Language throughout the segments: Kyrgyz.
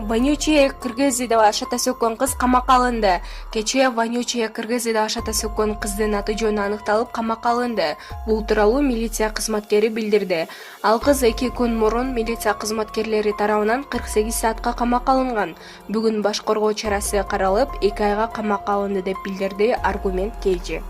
Вонючая Кыргызияда ашата сөккөн кыз камакка алынды. Кечээ вонючая Кыргызияда ашата сөккөн кыздын аты жөнү аныкталып камакка алынды. Бул тууралуу милиция кызматкери билдирди. Ал кыз 2 күн мурун милиция кызматкерлери тарабынан 48 саатка камакка алынган. Бүгүн баш коргоо чарасы каралып, 2 айга камакка алынды деп билдирди Аргумент KG.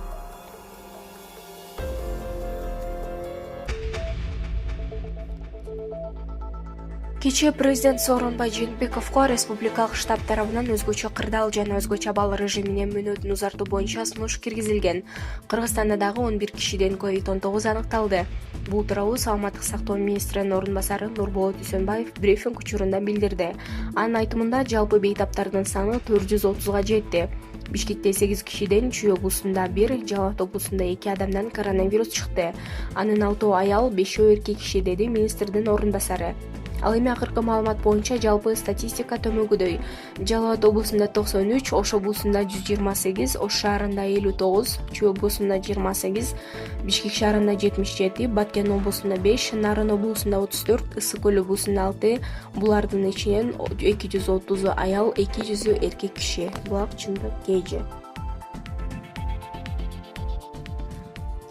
Кечээ президент Сооронбай Жээнбековго республикалык штаб тарабынан өзгөчө кырдаал жана өзгөчө абал режимине мөөнөтүн узартуу боюнча сунуш киргизилген. Кыргызстанда дагы 11 кишиден COVID-19 аныкталды. Бул тууралуу Саламаттык сактоо министринин орун басары Нурболот Дүйсөнбаев брифинг учурунда билдирди. Анын айтымында жалпы бейтаптардын саны 430га жетти. Бишкекте 8 кишиден Чүй облусунда 1, Жалал Абад облусунда 2 адамдан коронавирус чыкты. Анын 6 аял, 5 эркек киши, деди министрдин орун басары. Ал эми акыркы маалымат боюнча жалпы статистика төмөгүдөй. Жалал Абад облусунда 93, Ош облусунда 128, Ош шаарында 59, Чүй облусунда 28, Бишкек шаарында 77, Баткен облусунда 5, Нарын облусунда 34, Ысык Көл облусунда 6, булардын ичинен 230 аял, 200 эркек киши. Булак чындык KG.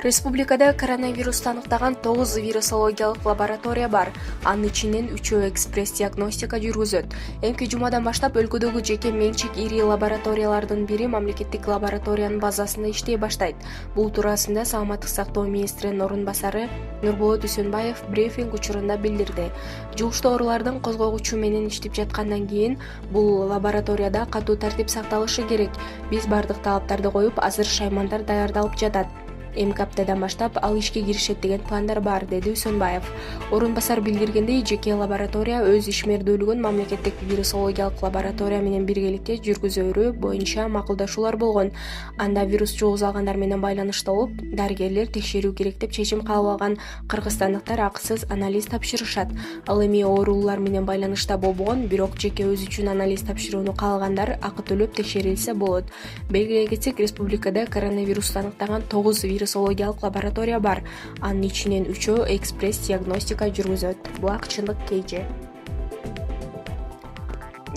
Республикада коронавирусту аныктаган 9 вирусологиялык лаборатория бар. Анын ичинен 3 экспресс-диагностика жүргүзөт. Эмки жумадан баштап өлкөдөгү жеке менчик ири лабораториялардын бири мамлекеттик лабораториянын базасында иштей баштайт. Бул туурасында Саламаттык сактоо министринин орун басары Нурболот Дүйсөнбаев брифинг учурунда билдирди. Жугуштуу оорулардын козгогучу менен иштеп жаткандан кийин бул лабораторияда катуу тартип сакталышы керек. Биз бардык талаптарды коюп, азыр шаймандар даярдалып жатат. Эмки аптадан баштап ал ишке киришет деген пландар бар, деди Дүйсөнбаев. Орун басар билдиргендей, жеке лаборатория өз ишмердүүлүгүн мамлекеттик вирусологиялык лаборатория менен биргеликте жүргүзөрү боюнча макулдашуулар болгон. Анда вирус жугуз алгандар менен байланыштуу болуп, дарыгерлер текшерүү керек деп чечим кабыл алган. Кыргызстандыктар акысыз анализ тапшырышат. Ал эми оорулар менен байланышта болбогон, бирок жеке өзү үчүн анализ тапшырууну каалагандар акы төлөп текшерилсе болот. Белгилей кетсек, республикада коронавирусту аныктаган 9 вирусологиялык лаборатория бар. Анын ичинен 3 экспресс-диагностика жүргүзөт. Булак чындык KG.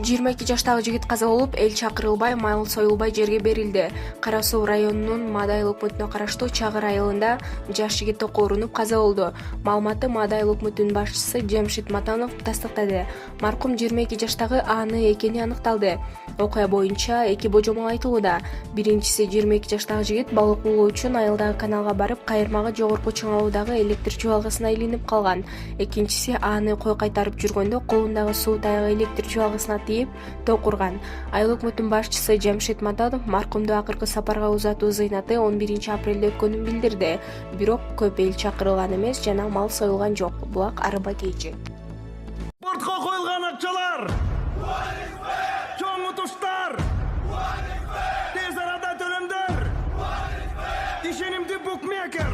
22 жаштагы жигит каза болуп, эл чакырылбай, мал союлбай жерге берилди. Кара Суу районунун Мадайлы өкмөтүнө караштуу Чагыр айылында жаш жигит окко урунуп каза болду. Маалыматты Мадайлы өкмөтүнүн башчысы Жемшит Матанов тастыктады. Маркум 22 жаштагы Аны экени аныкталды. Окуя боюнча 2 божомол айтылууда. Биринчиси 22 жаштагы жигит балык уулоо үчүн айылдагы каналга барып, кайырмагы жогорку чыңалуудагы электр чубалгысына илинип калган. Экинчиси Аны кой кайтарып жүргөндө колундагы суу тайагы электр чубалгысына тиіп ток урган. Айыл өкмөтүнүн башчысы Жемшит Матанов маркумду акыркы сапарга узатуу зыйнаты 11 апрелде өткөнүн билдирди. Бирок көп эл чакырылган эмес жана мал союлган жок. Булак Арба KG. Спортко коюлган акчалар, чоң утуштар, тез арада төлөмдөр, ишенимдүү букмекер,